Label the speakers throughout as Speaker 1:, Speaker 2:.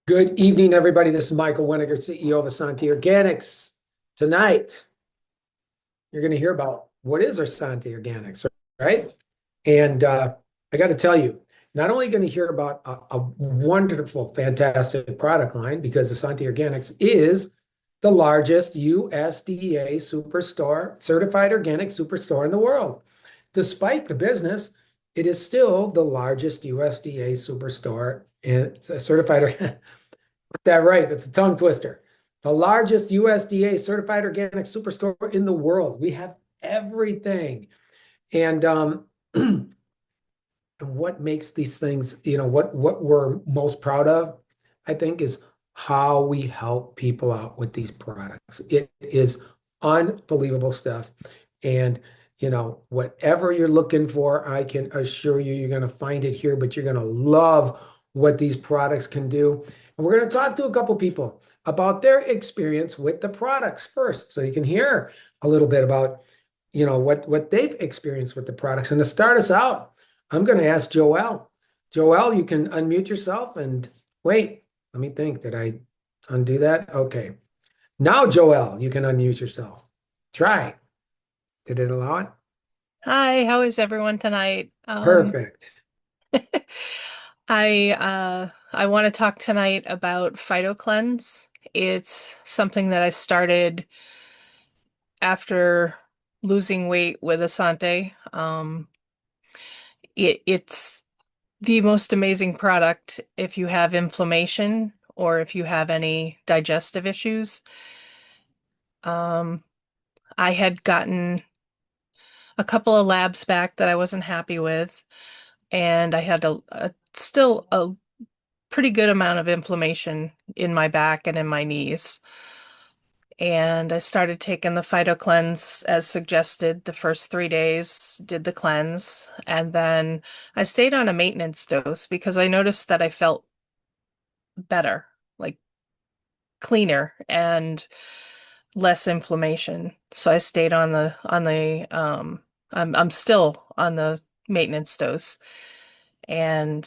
Speaker 1: Good evening, everybody. This is Michael Weniger, CEO of Asante Organics. Tonight, you're going to hear about what is Asante Organics, right? And I got to tell you, not only going to hear about a wonderful, fantastic product line, because Asante Organics is the largest USDA superstore, certified organic superstore in the world. Despite the business, it is still the largest USDA superstore and certified. That right. That's a tongue twister. The largest USDA certified organic superstore in the world. We have everything. And and what makes these things, what we're most proud of, I think, is how we help people out with these products. It is unbelievable stuff. And whatever you're looking for, I can assure you, you're going to find it here, but you're going to love what these products can do. And we're going to talk to a couple people about their experience with the products first, so you can hear a little bit about, what they've experienced with the products. And to start us out, I'm going to ask Joelle. Joelle, you can unmute yourself and wait. Let me think. Did I undo that? Okay. Now, Joelle, you can unmute yourself. Try. Did it allow it?
Speaker 2: Hi, how is everyone tonight?
Speaker 1: Perfect.
Speaker 2: I want to talk tonight about PhytoCleanse. It's something that I started after losing weight with Asante. It's the most amazing product if you have inflammation or if you have any digestive issues. Um, I had gotten a couple of labs back that I wasn't happy with, and I had still a pretty good amount of inflammation in my back and in my knees. And I started taking the PhytoCleanse as suggested the first 3 days, did the cleanse, and then I stayed on a maintenance dose because I noticed that I felt better, like cleaner and less inflammation. So I stayed on the I'm still on the maintenance dose. And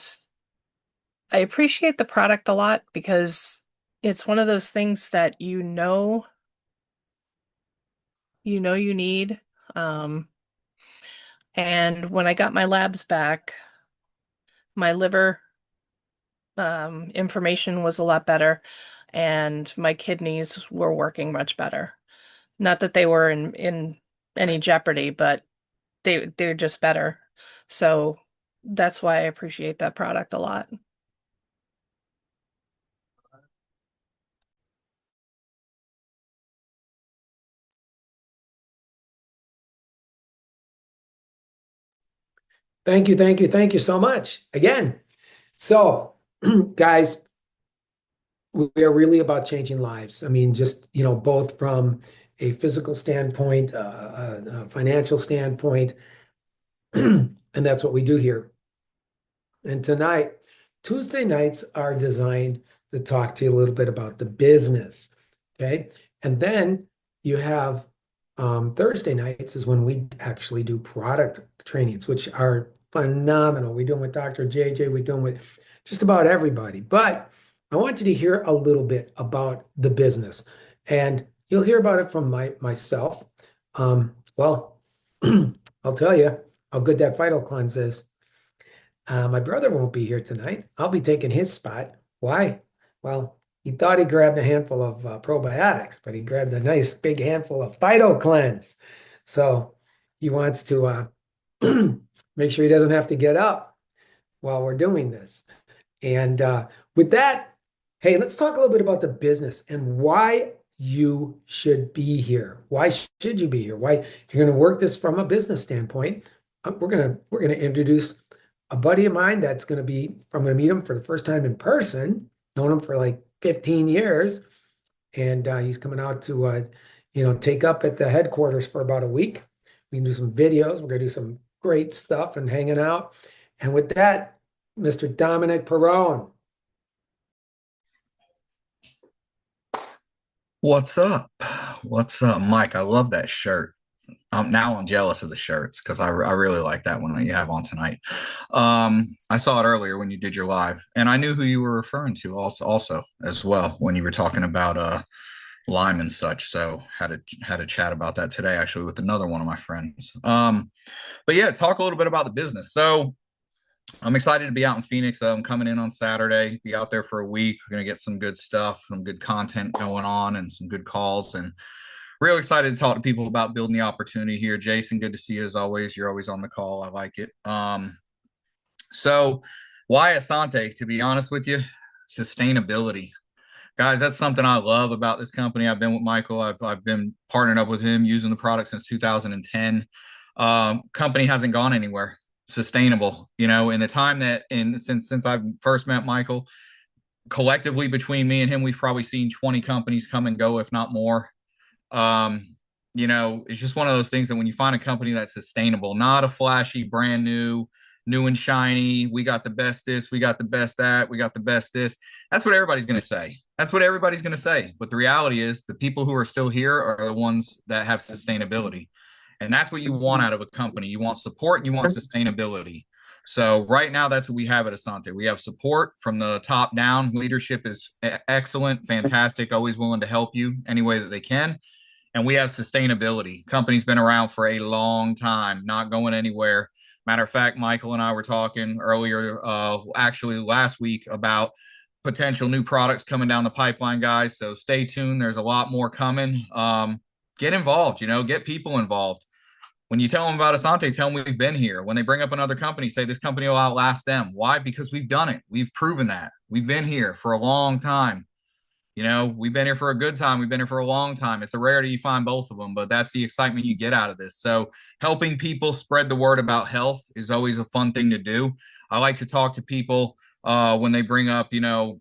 Speaker 2: I appreciate the product a lot because it's one of those things that you need. Um, and when I got my labs back, my liver information was a lot better, and my kidneys were working much better. Not that they were in any jeopardy, but they're just better. So that's why I appreciate that product a lot.
Speaker 1: Thank you, thank you, thank you so much again. So, guys, we are really about changing lives. I mean, just, both from a physical standpoint, a financial standpoint, and that's what we do here. And tonight, Tuesday nights are designed to talk to you a little bit about the business. Okay. And then you have Thursday nights is when we actually do product trainings, which are phenomenal. We do them with Dr. JJ, we do them with just about everybody. But I want you to hear a little bit about the business. And you'll hear about it from myself. Well, I'll tell you how good that Phyto Cleanse is. My brother won't be here tonight. I'll be taking his spot. Why? Well, he thought he grabbed a handful of probiotics, but he grabbed a nice big handful of PhytoCleanse. So he wants to make sure he doesn't have to get up while we're doing this. And with that, hey, let's talk a little bit about the business and why you should be here. Why should you be here? Why, if you're going to work this from a business standpoint, we're gonna introduce a buddy of mine that's going to be, I'm going to meet him for the first time in person, known him for like 15 years. And he's coming out to, take up at the headquarters for about a week. We can do some videos. We're going to do some great stuff and hanging out. And with that, Mr. Dominic Perrone.
Speaker 3: What's up? What's up, Mike? I love that shirt. Now I'm jealous of the shirts because I really like that one that you have on tonight. I saw it earlier when you did your live, and I knew who you were referring to also as well when you were talking about Lyme and such. So had a chat about that today actually with another one of my friends. But yeah, talk a little bit about the business. So I'm excited to be out in Phoenix. I'm coming in on Saturday, be out there for a week. We're going to get some good stuff, some good content going on, and some good calls. And real excited to talk to people about building the opportunity here. Jason, good to see you as always. You're always on the call. I like it. So why Asante? To be honest with you, sustainability. Guys, that's something I love about this company. I've been with Michael. I've been partnered up with him using the product since 2010. Company hasn't gone anywhere. Sustainable, in the time that in since I first met Michael, collectively between me and him, we've probably seen 20 companies come and go, if not more. Um, it's just one of those things that when you find a company that's sustainable, not a flashy, brand new and shiny, we got the best this, we got the best that, we got the best this. That's what everybody's going to say. That's what everybody's going to say. But the reality is, the people who are still here are the ones that have sustainability. And that's what you want out of a company. You want support and you want sustainability. So right now, that's what we have at Asante. We have support from the top down. Leadership is excellent, fantastic, always willing to help you any way that they can. And we have sustainability. Company's been around for a long time, not going anywhere. Matter of fact, Michael and I were talking earlier, actually last week, about potential new products coming down the pipeline, guys. So stay tuned. There's a lot more coming. Get involved, get people involved. When you tell them about Asante, tell them we've been here. When they bring up another company, say this company will outlast them. Why? Because we've done it. We've proven that. We've been here for a long time. We've been here for a good time. We've been here for a long time. It's a rarity you find both of them, but that's the excitement you get out of this. So helping people spread the word about health is always a fun thing to do. I like to talk to people when they bring up, well,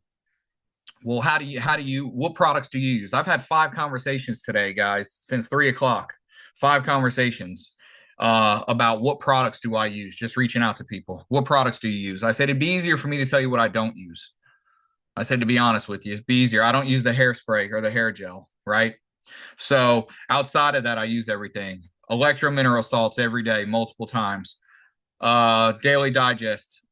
Speaker 3: what products do you use? I've had 5 conversations today, guys, since 3 o'clock. 5 conversations about what products do I use, just reaching out to people. What products do you use? I said it'd be easier for me to tell you what I don't use. I said, to be honest with you, it'd be easier. I don't use the hairspray or the hair gel, right? So outside of that, I use everything. Electro mineral salts every day, multiple times. Daily digest,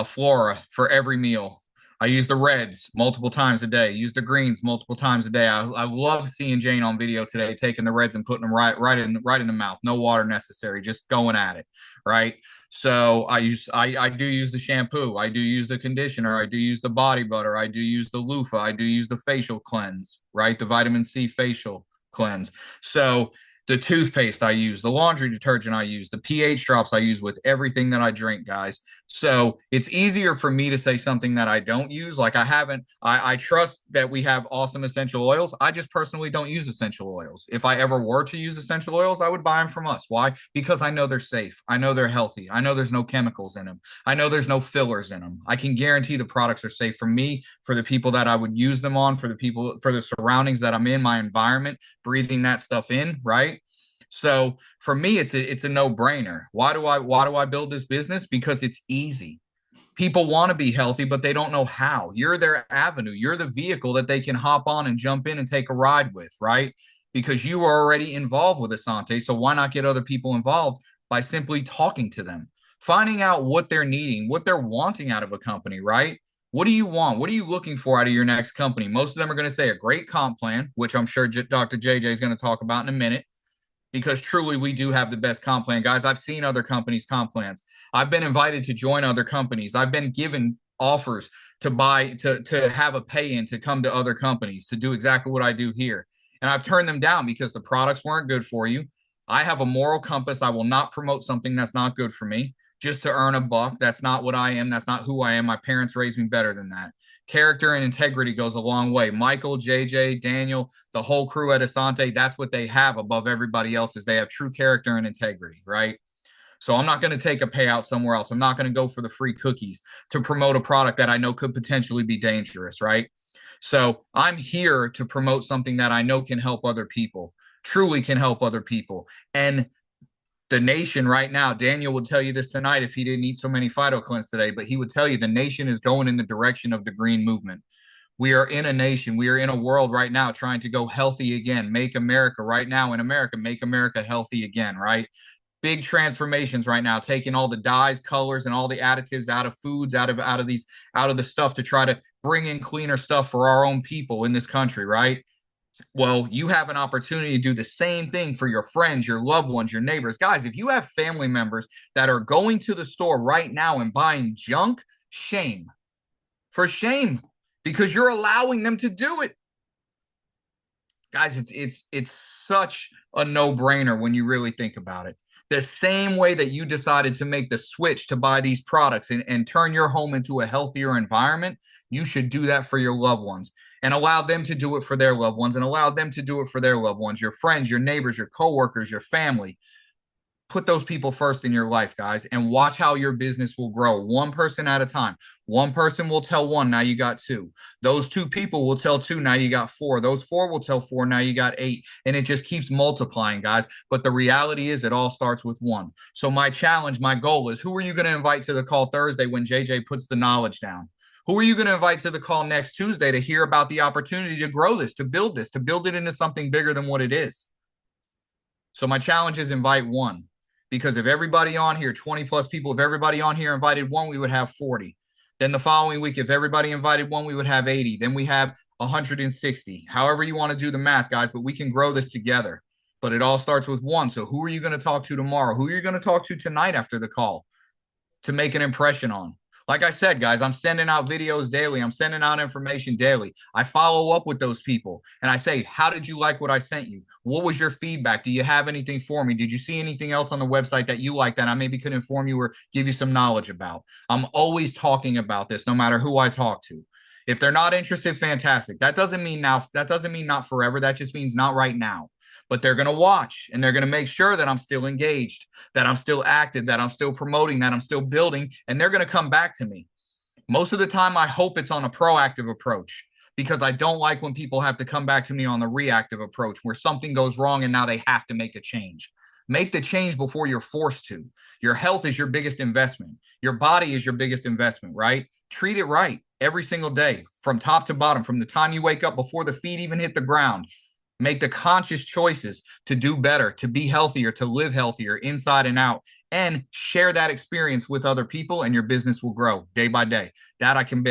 Speaker 3: flora for every meal. I use the reds multiple times a day. Use the greens multiple times a day. I love seeing Jane on video today taking the reds and putting them right in the mouth. No water necessary, just going at it, right? So I do use the shampoo. I do use the conditioner. I do use the body butter. I do use the loofah. I do use the facial cleanse, right? The vitamin C facial cleanse. So the toothpaste I use, the laundry detergent I use, the pH drops I use with everything that I drink, guys. So it's easier for me to say something that I don't use. Like I trust that we have awesome essential oils. I just personally don't use essential oils. If I ever were to use essential oils, I would buy them from us. Why? Because I know they're safe. I know they're healthy. I know there's no chemicals in them. I know there's no fillers in them. I can guarantee the products are safe for me, for the people that I would use them on, for the people, for the surroundings that I'm in, my environment, breathing that stuff in, right? So for me, it's a no brainer. Why do I build this business? Because it's easy. People want to be healthy, but they don't know how. You're their avenue. You're the vehicle that they can hop on and jump in and take a ride with, right? Because you are already involved with Asante. So why not get other people involved by simply talking to them, finding out what they're needing, what they're wanting out of a company, right? What do you want? What are you looking for out of your next company? Most of them are going to say a great comp plan, which I'm sure Dr. JJ is going to talk about in a minute, because truly we do have the best comp plan. Guys, I've seen other companies' comp plans. I've been invited to join other companies. I've been given offers to have a pay in to come to other companies to do exactly what I do here. And I've turned them down because the products weren't good for you. I have a moral compass. I will not promote something that's not good for me just to earn a buck. That's not what I am. That's not who I am. My parents raised me better than that. Character and integrity goes a long way. Michael, JJ, Daniel, the whole crew at Asante, that's what they have above everybody else, is they have true character and integrity, right? So I'm not going to take a payout somewhere else. I'm not going to go for the free cookies to promote a product that I know could potentially be dangerous, right? So I'm here to promote something that I know can help other people, truly can help other people. And the nation right now, Daniel would tell you this tonight if he didn't eat so many phytocleanse today, but he would tell you the nation is going in the direction of the green movement. We are in a nation, we are in a world right now trying to go healthy again, make America right now in America, make America healthy again, right? Big transformations right now, taking all the dyes, colors, and all the additives out of foods, out of these, out of the stuff to try to bring in cleaner stuff for our own people in this country, right? Well, you have an opportunity to do the same thing for your friends, your loved ones, your neighbors. Guys, if you have family members that are going to the store right now and buying junk, shame. For shame, because you're allowing them to do it. Guys, it's such a no-brainer when you really think about it. The same way that you decided to make the switch to buy these products and turn your home into a healthier environment, you should do that for your loved ones and allow them to do it for their loved ones and allow them to do it for their loved ones, your friends, your neighbors, your coworkers, your family. Put those people first in your life, guys, and watch how your business will grow one person at a time. One person will tell one, now you got two. Those two people will tell two, now you got four. Those four will tell four, now you got eight. And it just keeps multiplying, guys. But the reality is it all starts with one. So my challenge, my goal is, who are you going to invite to the call Thursday when JJ puts the knowledge down? Who are you going to invite to the call next Tuesday to hear about the opportunity to grow this, to build it into something bigger than what it is? So my challenge is invite one. Because if everybody on here, 20 plus people, if everybody on here invited one, we would have 40. Then the following week, if everybody invited one, we would have 80. Then we have 160. However you want to do the math, guys, but we can grow this together. But it all starts with one. So who are you going to talk to tomorrow? Who are you going to talk to tonight after the call to make an impression on? Like I said, guys, I'm sending out videos daily. I'm sending out information daily. I follow up with those people and I say, how did you like what I sent you? What was your feedback? Do you have anything for me? Did you see anything else on the website that you like that I maybe could inform you or give you some knowledge about? I'm always talking about this, no matter who I talk to. If they're not interested, fantastic. That doesn't mean now, that doesn't mean not forever. That just means not right now. But they're going to watch and they're going to make sure that I'm still engaged, that I'm still active, that I'm still promoting, that I'm still building, and they're going to come back to me. Most of the time, I hope it's on a proactive approach because I don't like when people have to come back to me on the reactive approach where something goes wrong and now they have to make a change. Make the change before you're forced to. Your health is your biggest investment. Your body is your biggest investment, right? Treat it right every single day from top to bottom, from the time you wake up before the feet even hit the ground. Make the conscious choices to do better, to be healthier, to live healthier inside and out, and share that experience with other people, and your business will grow day by day. That I can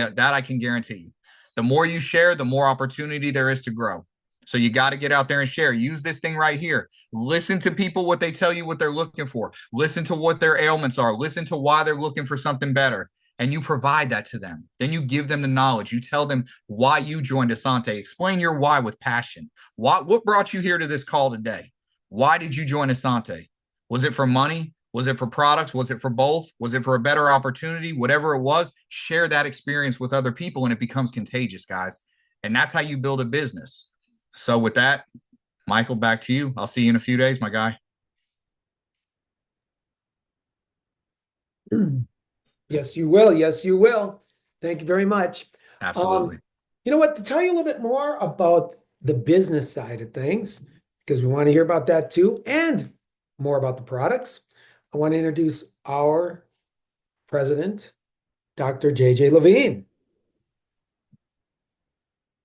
Speaker 3: guarantee you. The more you share, the more opportunity there is to grow. So you got to get out there and share. Use this thing right here. Listen to people, what they tell you, what they're looking for. Listen to what their ailments are. Listen to why they're looking for something better. And you provide that to them. Then you give them the knowledge. You tell them why you joined Asante. Explain your why with passion. What brought you here to this call today? Why did you join Asante? Was it for money? Was it for products? Was it for both? Was it for a better opportunity? Whatever it was, share that experience with other people and it becomes contagious, guys. And that's how you build a business. So with that, Michael, back to you. I'll see you in a few days, my guy.
Speaker 1: Yes, you will. Yes, you will. Thank you very much.
Speaker 3: Absolutely.
Speaker 1: You know what? To tell you a little bit more about the business side of things, because we want to hear about that too, and more about the products, I want to introduce our president, Dr. JJ Levine.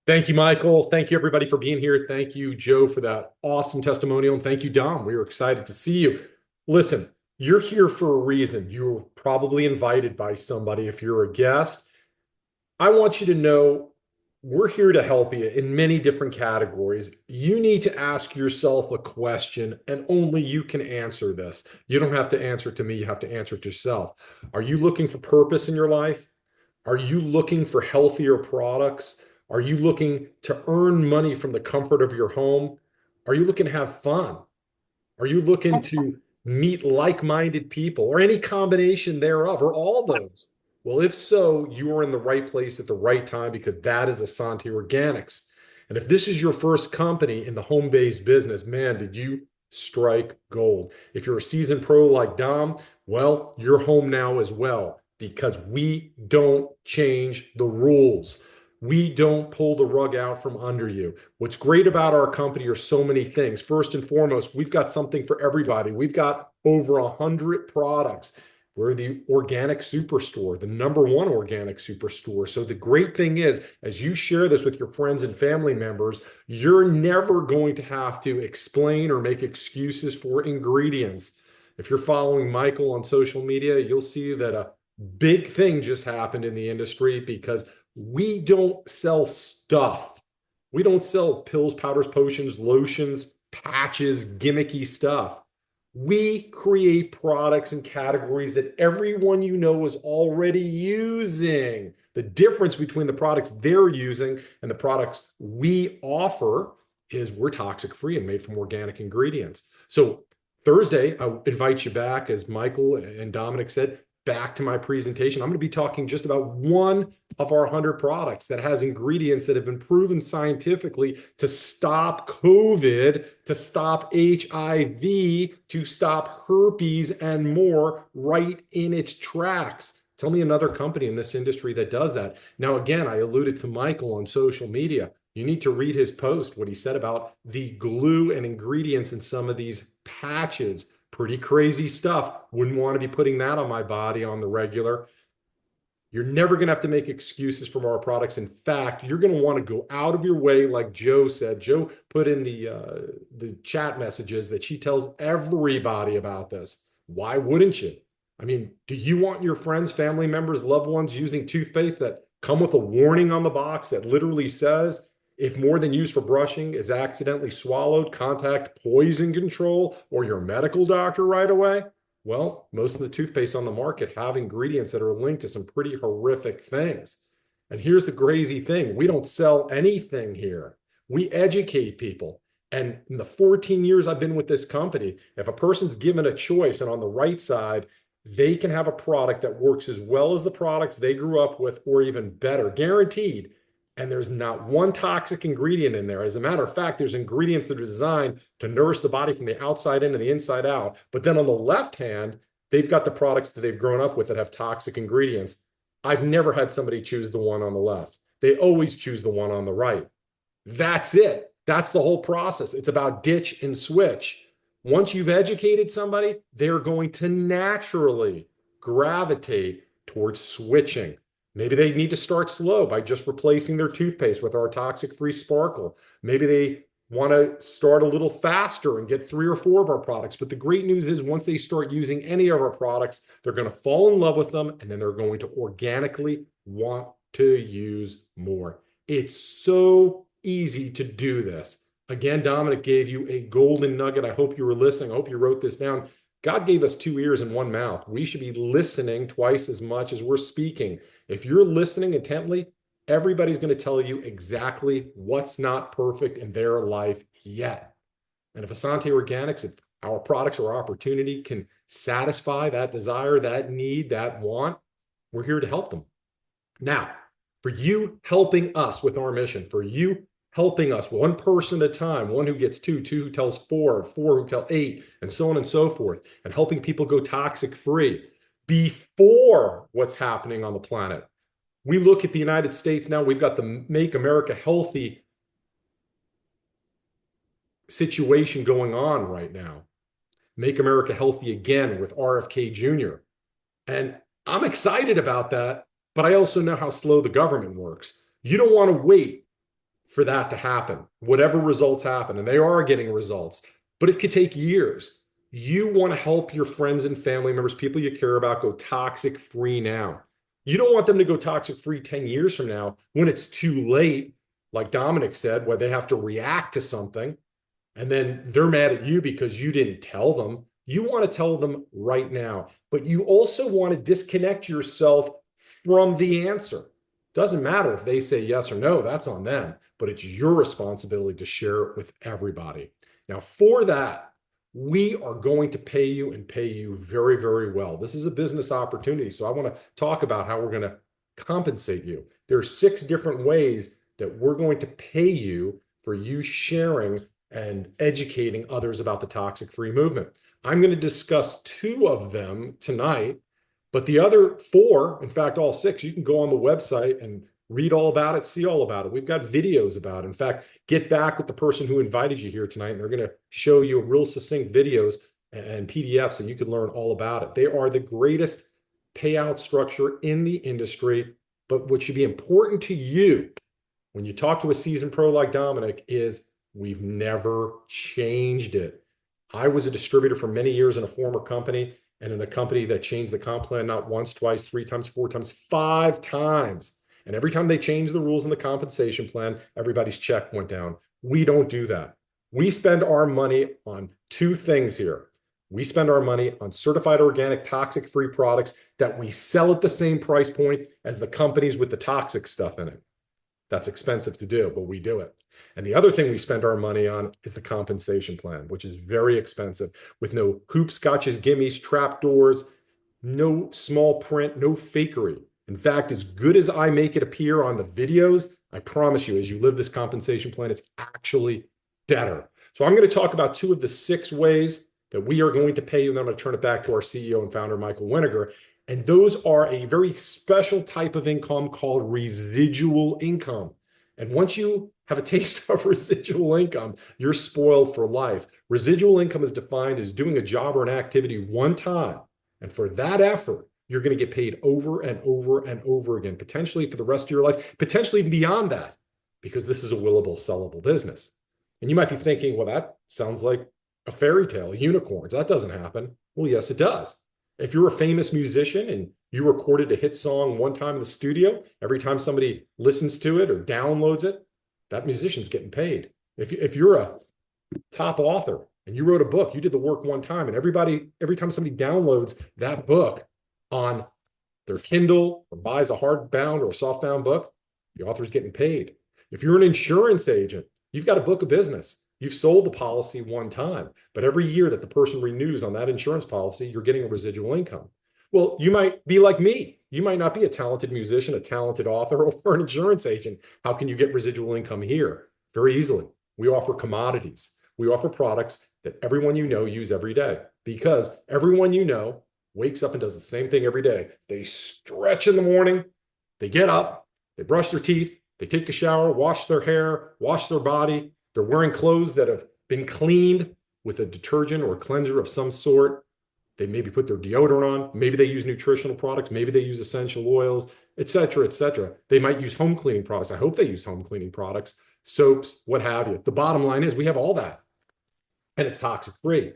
Speaker 4: Thank you, Michael. Thank you, everybody, for being here. Thank you, Joe, for that awesome testimonial. And thank you, Dom. We were excited to see you. Listen, you're here for a reason. You were probably invited by somebody if you're a guest. I want you to know we're here to help you in many different categories. You need to ask yourself a question, and only you can answer this. You don't have to answer it to me. You have to answer it yourself. Are you looking for purpose in your life? Are you looking for healthier products? Are you looking to earn money from the comfort of your home? Are you looking to have fun? Are you looking to meet like-minded people, or any combination thereof, or all those? Well, if so, you are in the right place at the right time, because that is Asante Organics. And if this is your first company in the home-based business, man, did you strike gold. If you're a seasoned pro like Dom, well, you're home now as well, because we don't change the rules. We don't pull the rug out from under you. What's great about our company are so many things. First and foremost, we've got something for everybody. We've got over 100 products. We're the organic superstore, the #1 organic superstore. So the great thing is, as you share this with your friends and family members, you're never going to have to explain or make excuses for ingredients. If you're following Michael on social media, you'll see that a big thing just happened in the industry because we don't sell stuff. We don't sell pills, powders, potions, lotions, patches, gimmicky stuff. We create products and categories that everyone you know is already using. The difference between the products they're using and the products we offer is we're toxic free and made from organic ingredients. So Thursday, I invite you back, as Michael and Dominic said, back to my presentation. I'm going to be talking just about one of our 100 products that has ingredients that have been proven scientifically to stop COVID, to stop HIV, to stop herpes, and more right in its tracks. Tell me another company in this industry that does that. Now, again, I alluded to Michael on social media. You need to read his post, what he said about the glue and ingredients in some of these patches. Pretty crazy stuff. Wouldn't want to be putting that on my body on the regular. You're never going to have to make excuses from our products. In fact, you're going to want to go out of your way, like Joe said. Joe put in the chat messages that she tells everybody about this. Why wouldn't you? I mean, do you want your friends, family members, loved ones using toothpaste that come with a warning on the box that literally says, if more than used for brushing is accidentally swallowed, contact poison control or your medical doctor right away? Well, most of the toothpaste on the market have ingredients that are linked to some pretty horrific things. And here's the crazy thing. We don't sell anything here. We educate people. And in the 14 years I've been with this company, if a person's given a choice and on the right side, they can have a product that works as well as the products they grew up with or even better, guaranteed. And there's not one toxic ingredient in there. As a matter of fact, there's ingredients that are designed to nourish the body from the outside in and the inside out. But then on the left hand, they've got the products that they've grown up with that have toxic ingredients. I've never had somebody choose the one on the left. They always choose the one on the right. That's it. That's the whole process. It's about ditch and switch. Once you've educated somebody, they're going to naturally gravitate towards switching. Maybe they need to start slow by just replacing their toothpaste with our toxic-free Sparkle. Maybe they want to start a little faster and get 3 or 4 of our products. But the great news is once they start using any of our products, they're going to fall in love with them, and then they're going to organically want to use more. It's so easy to do this. Again, Dominic gave you a golden nugget. I hope you were listening. I hope you wrote this down. God gave us 2 ears and 1 mouth. We should be listening twice as much as we're speaking. If you're listening intently, everybody's going to tell you exactly what's not perfect in their life yet. And if Asante Organics, if our products or opportunity can satisfy that desire, that need, that want, we're here to help them. Now, for you helping us with our mission, for you helping us one person at a time, one who gets 2, 2 who tells 4, 4 who tell 8, and so on and so forth, and helping people go toxic free before what's happening on the planet. We look at the United States now, we've got the Make America Healthy situation going on right now. Make America Healthy Again with RFK Jr. And I'm excited about that, but I also know how slow the government works. You don't want to wait for that to happen, whatever results happen, and they are getting results, but it could take years. You want to help your friends and family members, people you care about, go toxic free now. You don't want them to go toxic free 10 years from now when it's too late, like Dominic said, where they have to react to something and then they're mad at you because you didn't tell them. You want to tell them right now, but you also want to disconnect yourself from the answer. Doesn't matter if they say yes or no, that's on them, but it's your responsibility to share it with everybody. Now, for that, we are going to pay you and pay you very, very well. This is a business opportunity, so I want to talk about how we're going to compensate you. There are 6 different ways that we're going to pay you for you sharing and educating others about the toxic-free movement. I'm going to discuss 2 of them tonight, but the other 4, in fact, all 6, you can go on the website and read all about it, see all about it. We've got videos about it. In fact, get back with the person who invited you here tonight, and they're going to show you real succinct videos and PDFs, and you can learn all about it. They are the greatest payout structure in the industry. But what should be important to you when you talk to a seasoned pro like Dominic is we've never changed it. I was a distributor for many years in a former company, and in a company that changed the comp plan not once, twice, 3 times, 4 times, 5 times. And every time they changed the rules in the compensation plan, everybody's check went down. We don't do that. We spend our money on 2 things here. We spend our money on certified organic toxic-free products that we sell at the same price point as the companies with the toxic stuff in it. That's expensive to do, but we do it. And the other thing we spend our money on is the compensation plan, which is very expensive, with no hoops, gotchas, gimmies, trapdoors, no small print, no fakery. In fact, as good as I make it appear on the videos, I promise you, as you live this compensation plan, it's actually better. So I'm going to talk about 2 of the 6 ways that we are going to pay you, and then I'm going to turn it back to our CEO and founder, Michael Winiger. And those are a very special type of income called residual income. And once you have a taste of residual income, you're spoiled for life. Residual income is defined as doing a job or an activity one time. And for that effort, you're going to get paid over and over and over again, potentially for the rest of your life, potentially even beyond that, because this is a willable, sellable business. And you might be thinking, well, that sounds like a fairy tale, unicorns. That doesn't happen. Well, yes, it does. If you're a famous musician and you recorded a hit song one time in the studio, every time somebody listens to it or downloads it, that musician's getting paid. If you're a top author and you wrote a book, you did the work one time, and every time somebody downloads that book on their Kindle or buys a hardbound or a softbound book, the author's getting paid. If you're an insurance agent, you've got a book of business. You've sold the policy one time, but every year that the person renews on that insurance policy, you're getting a residual income. Well, you might be like me. You might not be a talented musician, a talented author, or an insurance agent. How can you get residual income here? Very easily. We offer commodities. We offer products that everyone you know use every day, because everyone you know wakes up and does the same thing every day. They stretch in the morning, they get up, they brush their teeth, they take a shower, wash their hair, wash their body. They're wearing clothes that have been cleaned with a detergent or cleanser of some sort. They maybe put their deodorant on. Maybe they use nutritional products. Maybe they use essential oils, et cetera, et cetera. They might use home cleaning products. I hope they use home cleaning products, soaps, what have you. The bottom line is we have all that, and it's toxic free.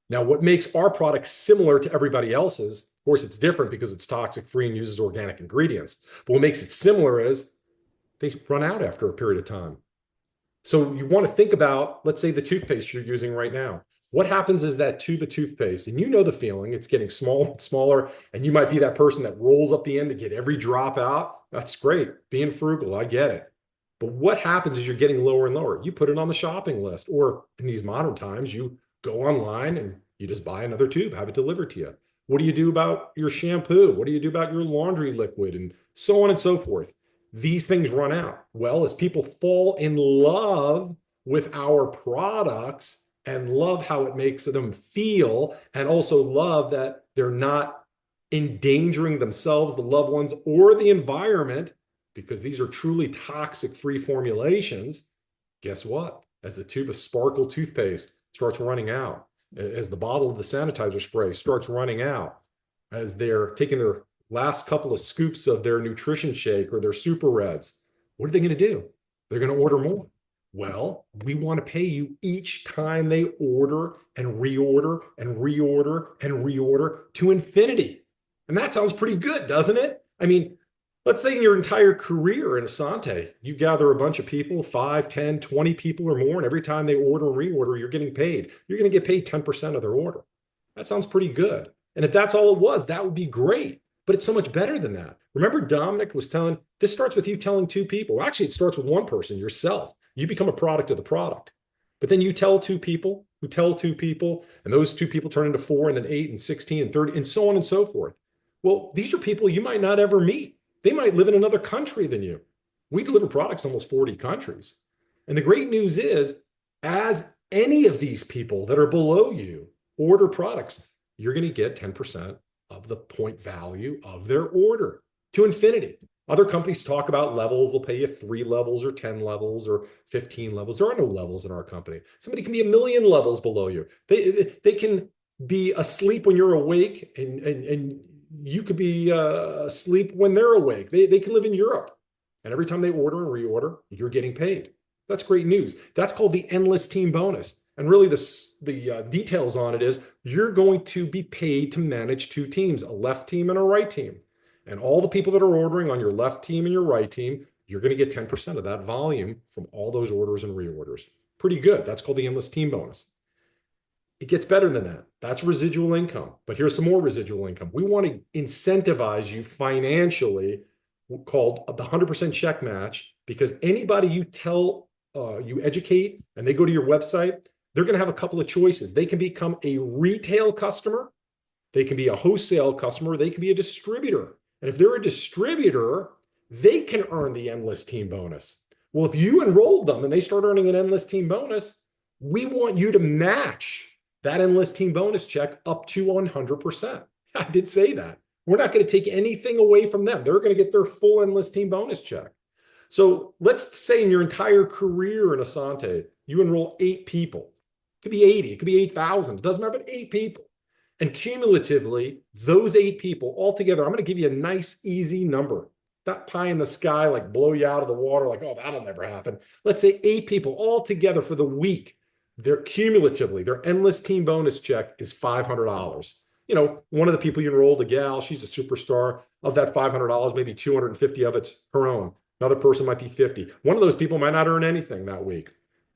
Speaker 4: Now, what makes our product similar to everybody else's, of course, it's different because it's toxic free and uses organic ingredients. But what makes it similar is they run out after a period of time. So you want to think about, let's say, the toothpaste you're using right now. What happens is that tube of toothpaste, and you know the feeling, it's getting smaller and smaller, and you might be that person that rolls up the end to get every drop out. That's great. Being frugal, I get it. But what happens is you're getting lower and lower. You put it on the shopping list, or in these modern times, you go online and you just buy another tube, have it delivered to you. What do you do about your shampoo? What do you do about your laundry liquid? And so on and so forth. These things run out. Well, as people fall in love with our products and love how it makes them feel, and also love that they're not endangering themselves, the loved ones, or the environment, because these are truly toxic-free formulations, guess what? As the tube of Sparkle toothpaste starts running out, as the bottle of the sanitizer spray starts running out, as they're taking their last couple of scoops of their nutrition shake or their Super Reds, what are they going to do? They're going to order more. Well, we want to pay you each time they order and reorder and reorder and reorder to infinity. And that sounds pretty good, doesn't it? I mean, let's say in your entire career in Asante, you gather a bunch of people, 5, 10, 20 people or more, and every time they order and reorder, you're getting paid. You're going to get paid 10% of their order. That sounds pretty good. And if that's all it was, that would be great. But it's so much better than that. Remember, Dominic was telling, this starts with you telling 2 people. Well, actually, it starts with 1 person, yourself. You become a product of the product. But then you tell 2 people who tell 2 people, and those 2 people turn into 4, and then 8, and 16, and 30, and so on and so forth. Well, these are people you might not ever meet. They might live in another country than you. We deliver products in almost 40 countries. And the great news is, as any of these people that are below you order products, you're going to get 10% of the point value of their order to infinity. Other companies talk about levels. They'll pay you 3 levels or 10 levels or 15 levels. There are no levels in our company. Somebody can be 1 million levels below you. They can be asleep when you're awake, and you could be asleep when they're awake. They can live in Europe, and every time they order and reorder, you're getting paid. That's great news. That's called the endless team bonus. And really, the details on it is you're going to be paid to manage two teams, a left team and a right team. And all the people that are ordering on your left team and your right team, you're going to get 10% of that volume from all those orders and reorders. Pretty good. That's called the endless team bonus. It gets better than that. That's residual income. But here's some more residual income. We want to incentivize you financially, called the 100% check match, because anybody you tell, you educate, and they go to your website, they're going to have a couple of choices. They can become a retail customer, they can be a wholesale customer, they can be a distributor. And if they're a distributor, they can earn the endless team bonus. Well, if you enrolled them and they start earning an endless team bonus, we want you to match that endless team bonus check up to 100%. I did say that. We're not going to take anything away from them. They're going to get their full endless team bonus check. So let's say in your entire career in Asante, you enroll 8 people. It could be 80, it could be 8,000. It doesn't matter, but 8 people. And cumulatively, those 8 people altogether, I'm going to give you a nice, easy number. Not pie in the sky, like blow you out of the water, like, oh, that'll never happen. Let's say 8 people all together for the week. Their cumulatively, their endless team bonus check is $500. You know, one of the people you enrolled, a gal, she's a superstar. Of that $500, maybe 250 of it's her own. Another person might be 50. One of those people might not earn anything that week.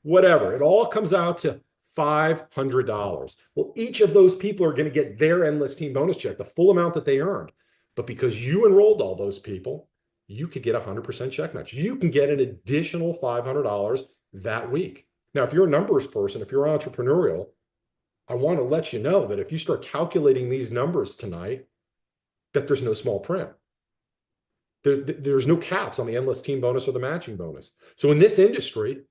Speaker 4: Whatever. It all comes out to $500. Well, each of those people are going to get their endless team bonus check, the full amount that they earned. But because you enrolled all those people, you could get 100% check match. You can get an additional $500 that week. Now, if you're a numbers person, if you're entrepreneurial, I want to let you know that if you start calculating these numbers tonight, that there's no small print. There's no caps on the endless team bonus or the matching bonus. So in this industry,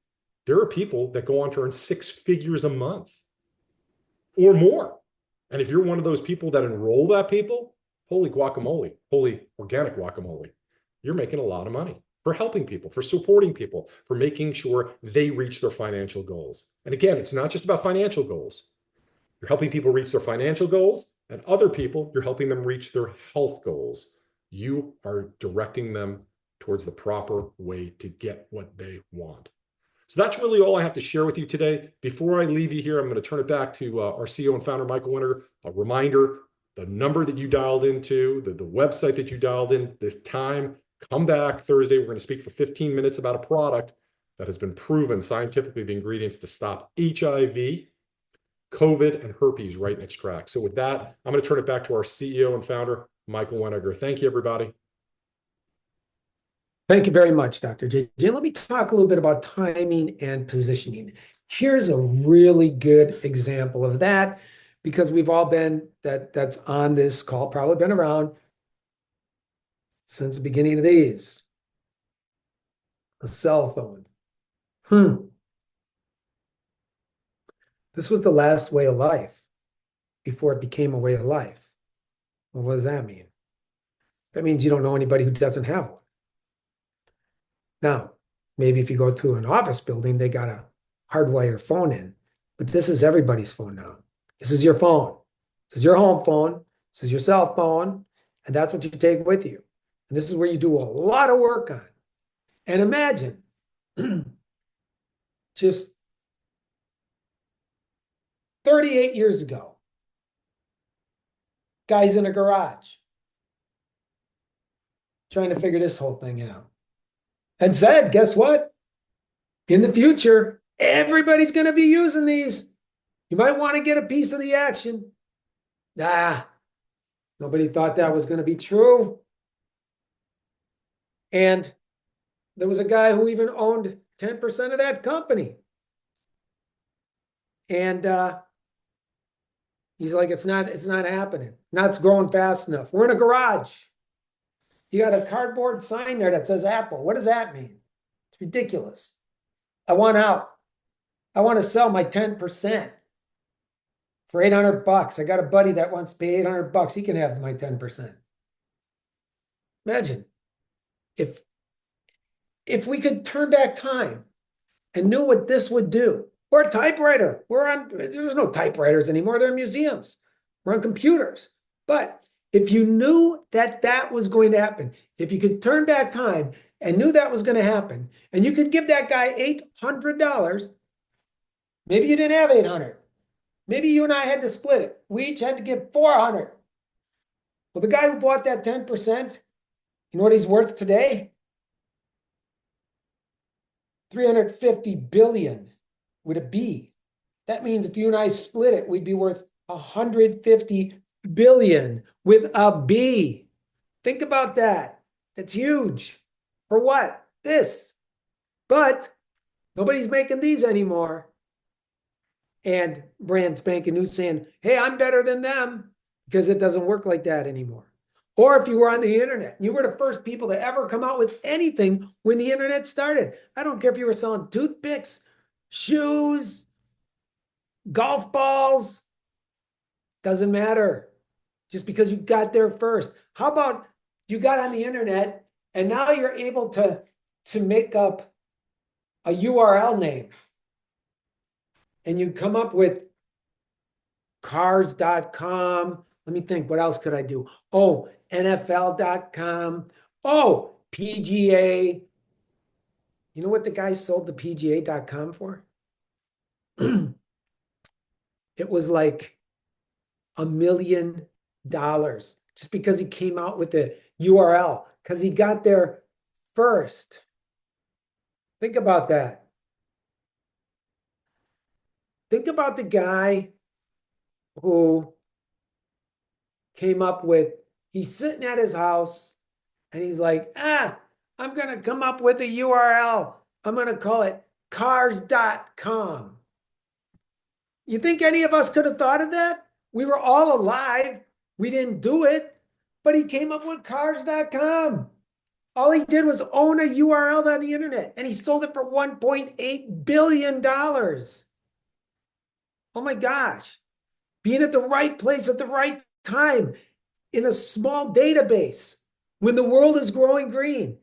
Speaker 4: there are people that go on to earn 6 figures a month or more. And if you're one of those people that enroll that people, holy guacamole, holy organic guacamole, you're making a lot of money for helping people, for supporting people, for making sure they reach their financial goals. And again, it's not just about financial goals. You're helping people reach their financial goals, and other people, you're helping them reach their health goals. You are directing them towards the proper way to get what they want. So that's really all I have to share with you today. Before I leave you here, I'm going to turn it back to our CEO and founder, Michael Winager. A reminder, the number that you dialed into, the website that you dialed in, this time, come back Thursday. We're going to speak for 15 minutes about a product that has been proven scientifically, the ingredients to stop HIV, COVID, and herpes right in its tracks. So with that, I'm going to turn it back to our CEO and founder, Michael Winager. Thank you, everybody.
Speaker 1: Thank you very much, Dr. J. Let me talk a little bit about timing and positioning. Here's a really good example of that, because we've all been, that's on this call, probably been around since the beginning of these. A cell phone. This was the last way of life before it became a way of life. Well, what does that mean? That means you don't know anybody who doesn't have one. Now, maybe if you go to an office building, they got a hardwire phone in, but this is everybody's phone now. This is your phone. This is your home phone. This is your cell phone, and that's what you take with you. And this is where you do a lot of work on. And imagine just 38 years ago, guys in a garage trying to figure this whole thing out. And said, guess what? In the future, everybody's going to be using these. You might want to get a piece of the action. Nobody thought that was going to be true. And there was a guy who even owned 10% of that company. And he's like, it's not happening. Not growing fast enough. We're in a garage. You got a cardboard sign there that says Apple. What does that mean? It's ridiculous. I want out. I want to sell my 10% for $800. I got a buddy that wants to pay $800. He can have my 10%. Imagine if we could turn back time and knew what this would do. or a typewriter. There's no typewriters anymore. They're in museums. We're on computers. But if you knew that that was going to happen, if you could turn back time and knew that was going to happen, and you could give that guy $800, maybe you didn't have 800. Maybe you and I had to split it. We each had to give 400. Well, the guy who bought that 10%, you know what he's worth today? 350 billion with a B. That means if you and I split it, we'd be worth 150 billion with a B. Think about that. That's huge. For what? This. But nobody's making these anymore. And brand spanking new saying, hey, I'm better than them, because it doesn't work like that anymore. Or if you were on the internet, you were the first people to ever come out with anything when the internet started. I don't care if you were selling toothpicks, shoes, golf balls, doesn't matter. Just because you got there first. How about you got on the internet and now you're able to make up a URL name, and you come up with cars.com. Let me think, what else could I do? Oh, NFL.com. Oh, PGA. You know what the guy sold the PGA.com for? It was like $1 million, just because he came out with the URL, because he got there first. Think about that. Think about the guy who came up with, he's sitting at his house and he's like, I'm going to come up with a URL. I'm going to call it cars.com. You think any of us could have thought of that? We were all alive. We didn't do it, but he came up with cars.com. All he did was own a URL on the internet, and he sold it for $1.8 billion. Oh my gosh. Being at the right place at the right time in a small database when the world is growing green.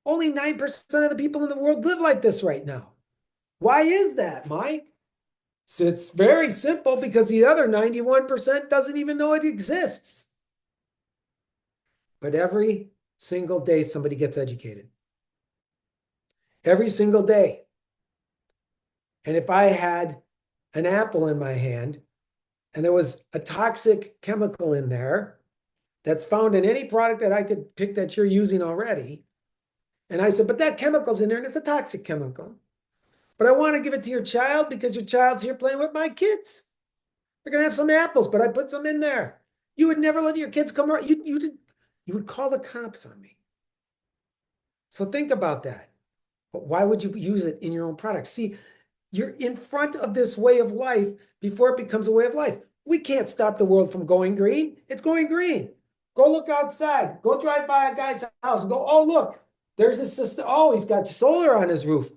Speaker 1: Only 9% of the people in the world live like this right now. Why is that, Mike? So it's very simple, because the other 91% doesn't even know it exists. But every single day somebody gets educated. Every single day. And if I had an apple in my hand and there was a toxic chemical in there that's found in any product that I could pick that you're using already, and I said, but that chemical's in there and it's a toxic chemical, but I want to give it to your child because your child's here playing with my kids. They're going to have some apples, but I put some in there. You would never let your kids come around. You would call the cops on me. So think about that. But why would you use it in your own product? See, you're in front of this way of life before it becomes a way of life. We can't stop the world from going green. It's going green. Go look outside. Go drive by a guy's house and go, oh, look, there's a system. Oh, he's got solar on his roof.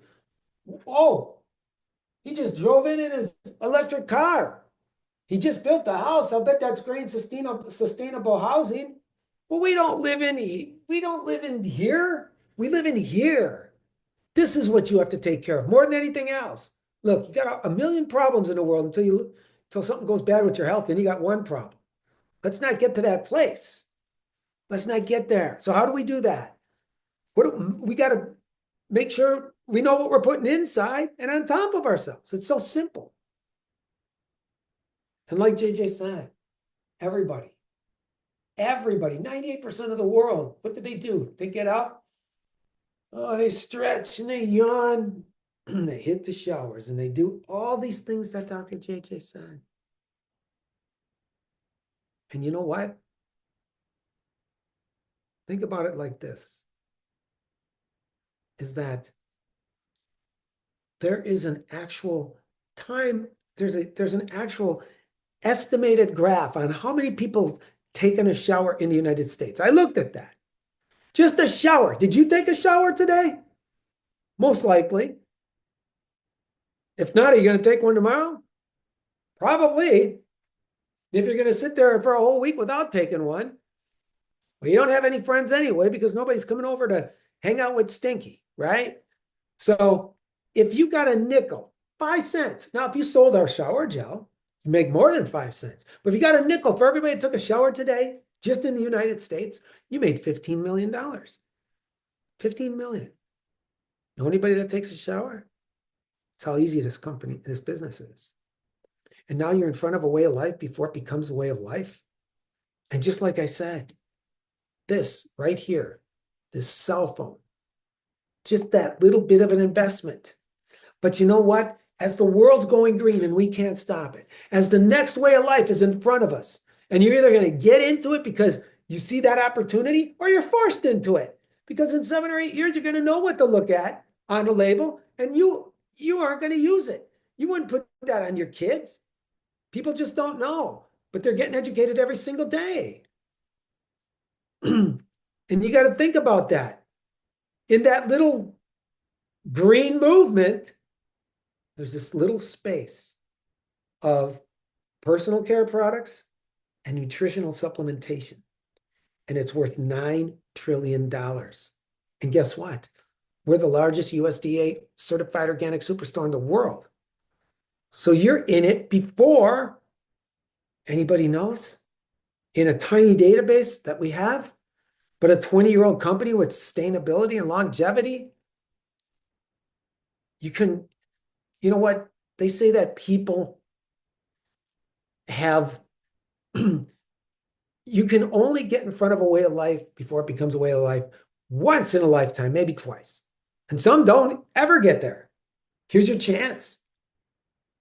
Speaker 1: Oh, he just drove in his electric car. He just built the house. I'll bet that's green sustainable housing. Well, we don't live in here. We live in here. This is what you have to take care of more than anything else. Look, you got a million problems in the world until something goes bad with your health, then you got one problem. Let's not get to that place. Let's not get there. So how do we do that? We got to make sure we know what we're putting inside and on top of ourselves. It's so simple. And like JJ said, everybody, 98% of the world, what do? They get up, oh, they stretch and they yawn, and they hit the showers and they do all these things that Dr. JJ said. And you know what? Think about it like this, is that there is an actual time, there's an actual estimated graph on how many people taken a shower in the United States. I looked at that. Just a shower. Did you take a shower today? Most likely. If not, are you going to take one tomorrow? Probably. If you're going to sit there for a whole week without taking one, well, you don't have any friends anyway, because nobody's coming over to hang out with Stinky, right? So if you got a nickel 5 cents. Now, if you sold our shower gel, you make more than 5 cents. But if you got a nickel for everybody that took a shower today, just in the United States, you made $15 million. 15 million. Know anybody that takes a shower? That's how easy this business is. And now you're in front of a way of life before it becomes a way of life. And just like I said, this right here, this cell phone, just that little bit of an investment. But you know what? As the world's going green and we can't stop it, as the next way of life is in front of us, and you're either going to get into it because you see that opportunity, or you're forced into it. Because in 7 or 8 years, you're going to know what to look at on a label, and you aren't going to use it. You wouldn't put that on your kids. People just don't know, but they're getting educated every single day. And you got to think about that. In that little green movement, there's this little space of personal care products and nutritional supplementation. And it's worth $9 trillion. And guess what? We're the largest USDA certified organic superstore in the world. So you're in it before anybody knows, in a tiny database that we have, but a 20-year-old company with sustainability and longevity. You know what? They say that people have, you can only get in front of a way of life before it becomes a way of life once in a lifetime, maybe twice. And some don't ever get there. Here's your chance.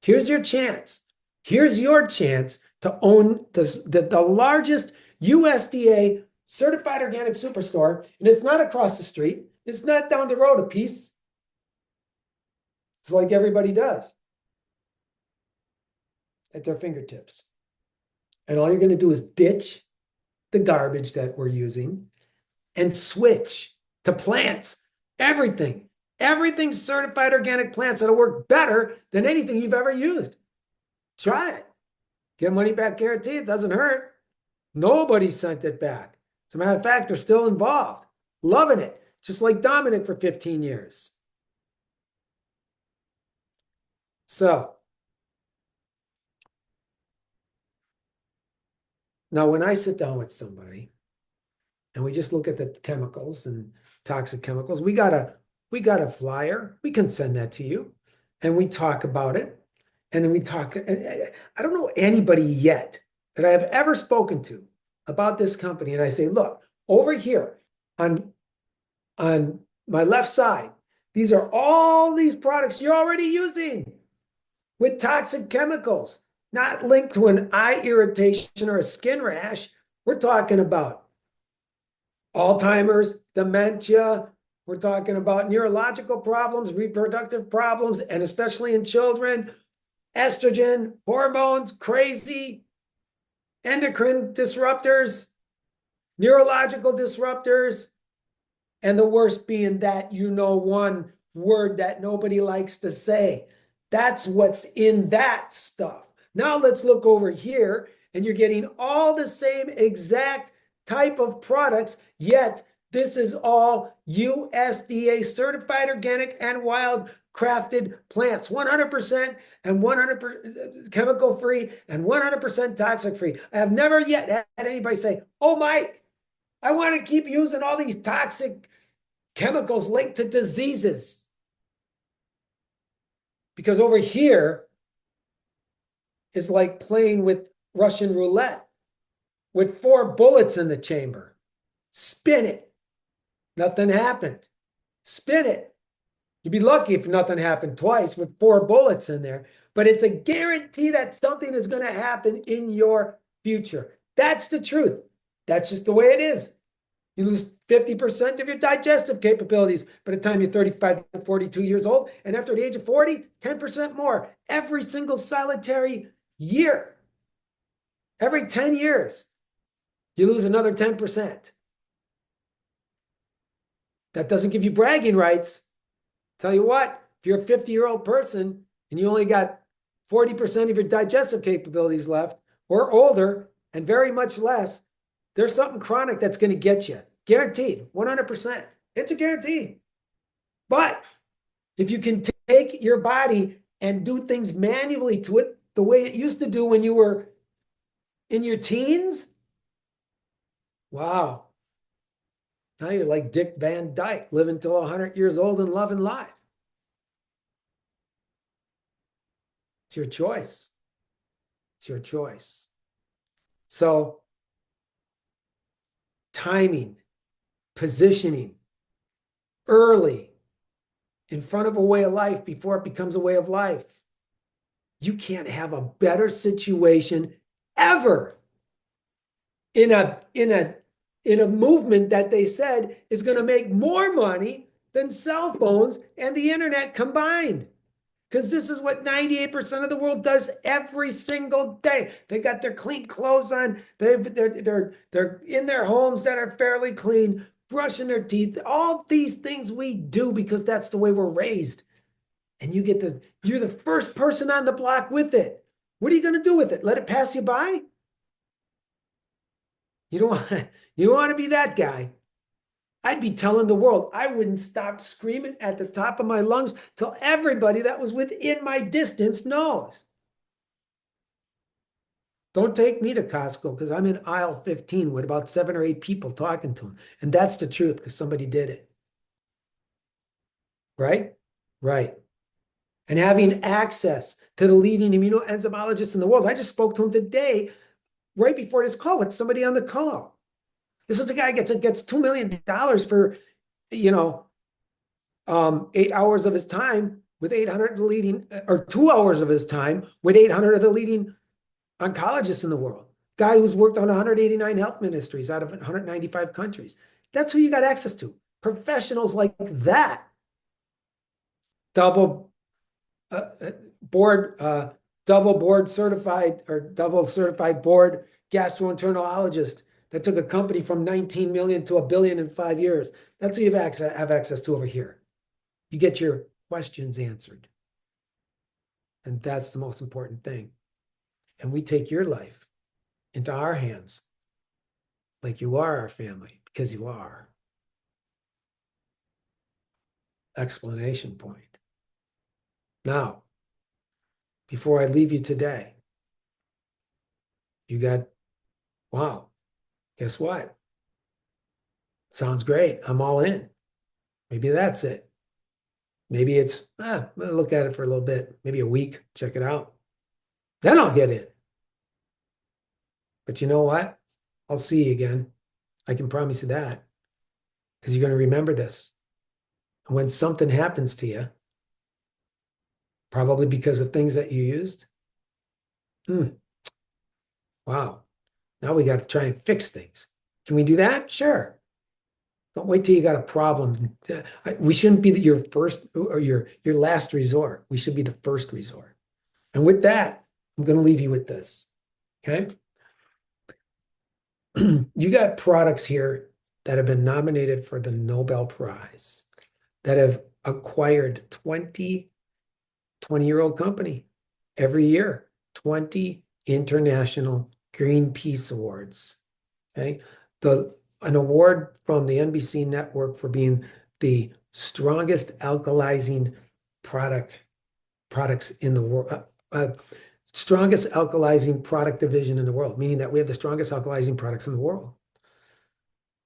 Speaker 1: Here's your chance. Here's your chance to own the largest USDA certified organic superstore. And it's not across the street. It's not down the road a piece. It's like everybody does at their fingertips. And all you're going to do is ditch the garbage that we're using and switch to plants. Everything's certified organic plants that'll work better than anything you've ever used. Try it. Get money back guarantee. It doesn't hurt. Nobody sent it back. As a matter of fact, they're still involved, loving it, just like Dominic for 15 years. So now when I sit down with somebody and we just look at the chemicals and toxic chemicals, we got a flyer. We can send that to you, and we talk about it. And then we talk. And I don't know anybody yet that I have ever spoken to about this company. And I say, look, over here on my left side, these are all these products you're already using with toxic chemicals, not linked to an eye irritation or a skin rash. We're talking about Alzheimer's, dementia. We're talking about neurological problems, reproductive problems, and especially in children, estrogen, hormones, crazy, endocrine disruptors, neurological disruptors, and the worst being that one word that nobody likes to say. That's what's in that stuff. Now let's look over here, and you're getting all the same exact type of products, yet this is all USDA certified organic and wild crafted plants, 100% and 100% chemical free and 100% toxic free. I have never yet had anybody say, oh, Mike, I want to keep using all these toxic chemicals linked to diseases. Because over here is like playing with Russian roulette with 4 bullets in the chamber. Spin it. Nothing happened. Spin it. You'd be lucky if nothing happened twice with 4 bullets in there. But it's a guarantee that something is going to happen in your future. That's the truth. That's just the way it is. You lose 50% of your digestive capabilities by the time you're 35 to 42 years old. And after the age of 40, 10% more every single solitary year. Every 10 years, you lose another 10%. That doesn't give you bragging rights. Tell you what, if you're a 50-year-old person and you only got 40% of your digestive capabilities left or older and very much less, there's something chronic that's going to get you. Guaranteed, 100%. It's a guarantee. But if you can take your body and do things manually to it the way it used to do when you were in your teens, wow. Now you're like Dick Van Dyke, living till 100 years old and loving life. It's your choice. It's your choice. So, timing, positioning, early, in front of a way of life before it becomes a way of life. You can't have a better situation ever in a movement that they said is going to make more money than cell phones and the internet combined. Because this is what 98% of the world does every single day. They got their clean clothes on. They're in their homes that are fairly clean, brushing their teeth. All these things we do because that's the way we're raised. And you're the first person on the block with it. What are you going to do with it? Let it pass you by? You don't want to be that guy. I'd be telling the world, I wouldn't stop screaming at the top of my lungs till everybody that was within my distance knows. Don't take me to Costco because I'm in aisle 15 with about 7 or 8 people talking to them. And that's the truth because somebody did it. Right? Right. And having access to the leading immunoenzymologists in the world. I just spoke to him today, right before this call, with somebody on the call. This is the guy gets $2 million for, 8 hours of his time with 800 of the leading, or 2 hours of his time with 800 of the leading oncologists in the world. Guy who's worked on 189 health ministries out of 195 countries. That's who you got access to. Professionals like that. Double board certified or double certified board gastroenterologist that took a company from 19 million to $1 billion in 5 years. That's who you have access to over here. You get your questions answered. And that's the most important thing. And we take your life into our hands like you are our family, because you are. Explanation point. Now, before I leave you today, you got, wow, guess what? Sounds great. I'm all in. Maybe that's it. Maybe it's, I'll look at it for a little bit, maybe a week, check it out. Then I'll get in. But you know what? I'll see you again. I can promise you that. Because you're going to remember this. And when something happens to you, probably because of things that you used, wow. Now we got to try and fix things. Can we do that? Sure. Don't wait till you got a problem. We shouldn't be your first or your last resort. We should be the first resort. And with that, I'm going to leave you with this. Okay? You got products here that have been nominated for the Nobel Prize, that have acquired 20-year-old company every year, 20 international Greenpeace awards. Okay? An award from the NBC network for being the strongest alkalizing products in the world, strongest alkalizing product division in the world, meaning that we have the strongest alkalizing products in the world.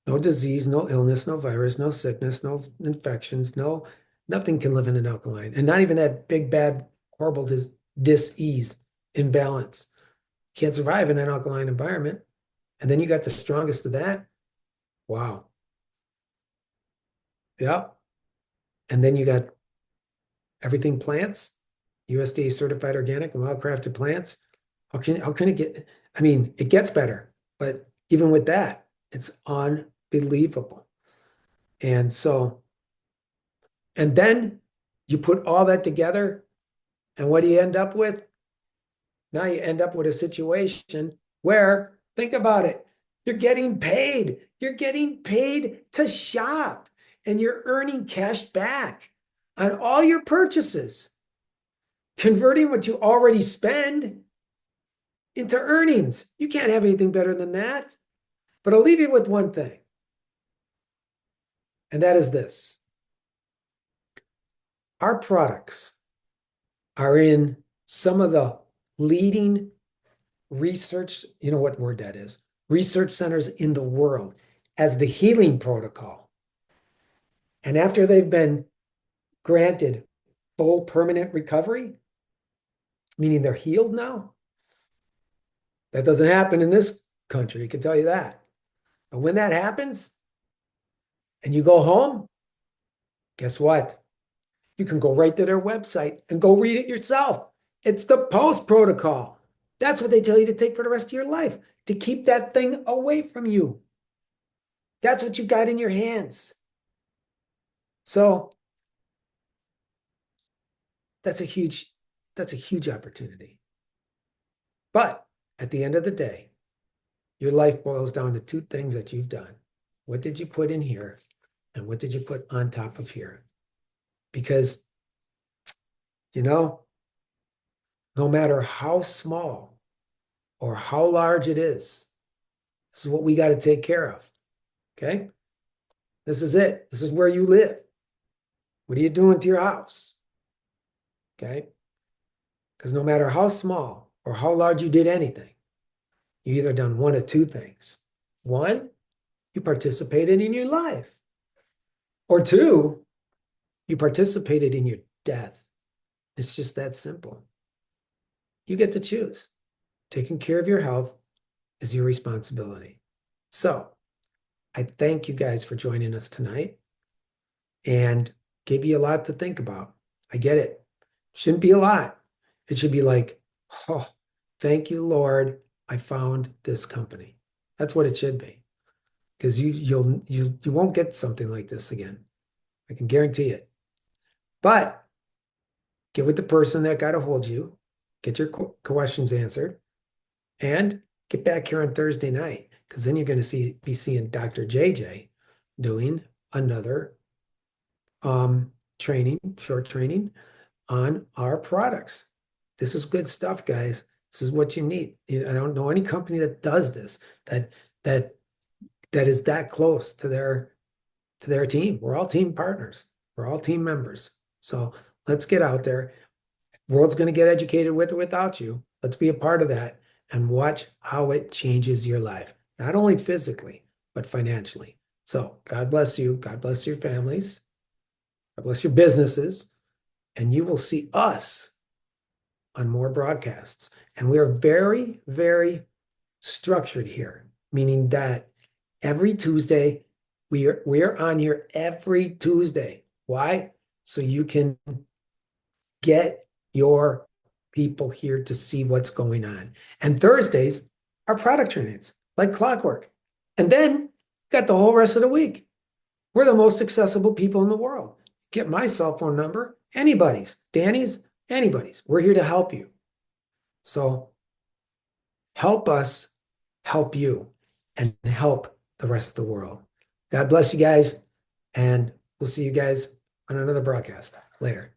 Speaker 1: No disease, no illness, no virus, no sickness, no infections, nothing can live in an alkaline, and not even that big, bad, horrible dis-ease, imbalance. Can't survive in an alkaline environment. And then you got the strongest of that. Wow. Yeah. And then you got everything plants, USDA certified organic and well-crafted plants. How can it get, I mean, it gets better, but even with that, it's unbelievable. And then you put all that together, and what do you end up with? Now you end up with a situation where, think about it, you're getting paid. You're getting paid to shop, and you're earning cash back on all your purchases, converting what you already spend into earnings. You can't have anything better than that. But I'll leave you with one thing, and that is this. Our products are in some of the leading research, you know what word that is, research centers in the world as the healing protocol. And after they've been granted full permanent recovery, meaning they're healed now, that doesn't happen in this country, I can tell you that. But when that happens and you go home, guess what? You can go right to their website and go read it yourself. It's the post protocol. That's what they tell you to take for the rest of your life, to keep that thing away from you. That's what you got in your hands. So that's a huge opportunity. But at the end of the day, your life boils down to two things that you've done. What did you put in here? And what did you put on top of here? Because, no matter how small or how large it is, this is what we got to take care of. Okay? This is it. This is where you live. What are you doing to your house? Okay? Because no matter how small or how large you did anything, you either done one of two things. One, you participated in your life. Or two, you participated in your death. It's just that simple. You get to choose. Taking care of your health is your responsibility. So I thank you guys for joining us tonight and gave you a lot to think about. I get it. Shouldn't be a lot. It should be like, oh, thank you, Lord, I found this company. That's what it should be. Because you won't get something like this again. I can guarantee it. But get with the person that got a hold of you, get your questions answered, and get back here on Thursday night, because then you're going to be seeing Dr. JJ doing another short training on our products. This is good stuff, guys. This is what you need. I don't know any company that does this, that is that close to their team. We're all team partners. We're all team members. So let's get out there. World's going to get educated with or without you. Let's be a part of that and watch how it changes your life, not only physically, but financially. So God bless you. God bless your families. God bless your businesses. And you will see us on more broadcasts. And we are very, very structured here, meaning that every Tuesday, we are on here every Tuesday. Why? So you can get your people here to see what's going on. And Thursdays are product trainings, like clockwork. And then got the whole rest of the week. We're the most accessible people in the world. Get my cell phone number, anybody's, Danny's, anybody's. We're here to help you. So help us help you and help the rest of the world. God bless you guys, and we'll see you guys on another broadcast later.